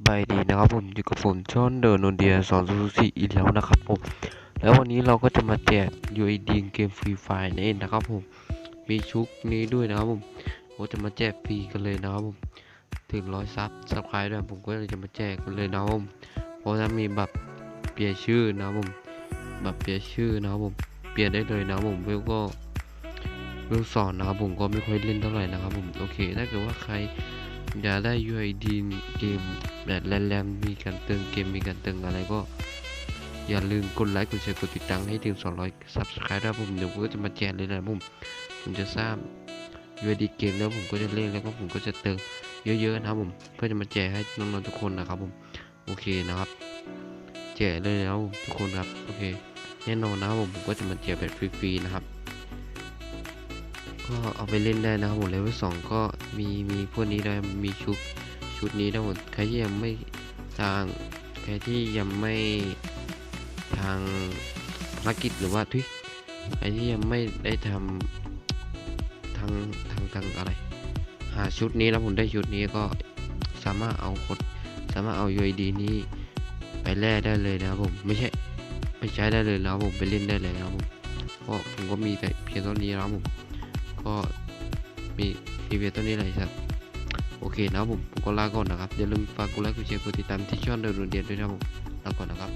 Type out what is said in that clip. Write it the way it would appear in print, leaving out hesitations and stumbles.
บายดีนะครับผมอยู่กับผมช่อนเดอร์โนเดีย204อีกแล้วนะครับผมแล้ววันนี้เราก็จะมาแจก UID เกมฟรีไฟนั่นเองนะครับผมมีชุดนี้ด้วยนะครับผมจะมาแจกฟรีกันเลยนะครับผมถึง100 ซับสไครต์ด้วยผมก็เลยจะมาแจกกันเลยนะครับผมเพราะถ้ามีแบบเปลี่ยนชื่อนะครับผมแบบเปลี่ยนชื่อนะครับผมเปลี่ยนได้เลยนะครับผมเวลสอนนะครับผมก็ไม่ค่อยเล่นเท่าไหร่นะครับผมโอเคถ้าเกิดว่าใครอยากได้ UID เกมแบบแรงๆมีการเติมเกมมีการเติมอะไรก็อย่าลืมกดไลค์กดแชร์กดติดตามให้ถึง200 Subscribe ด้วยผมเดี๋ยวผมก็จะมาแจกเลยนะผมจะสร้าง UID เกมแล้วผมก็จะเล่นแล้วก็ผมก็จะเติมเยอะๆนะครับผมเพื่อจะมาแจกให้น้องๆทุกคนนะครับผมโอเคนะครับแจกเลยนะครับทุกคนครับโอเคแน่นอนนะครับผมก็จะมาแจกแบบฟรีๆนะครับก็เอาไปเล่นได้นะครับผมเลเวล2ก็มีพวกนี้ได้มีชุดนี้ทั้งหมดใครที่ยังไม่ทางใครที่ยังไม่ทางภารกิจหรือว่าใครที่ยังไม่ได้ทำทางอะไรหาชุดนี้แล้วผมได้ชุดนี้ก็สามารถเอา UID นี้ไปแลกได้เลยนะครับผมไม่ใช่ไปใช้ได้เลยแล้วผมไปเล่นได้เลยนะครับผมเพราะผมก็มีแต่เพียงเท่านี้แล้วผมก็มีเพียงเท่านี้เลยครับโอเคนะครับผมก็ลาก่อนนะครับอย่าลืมฝากกดไลค์กดแชร์กดติดตามที่ช่องเดินเรียนด้วยนะครับผมลาก่อนนะครับ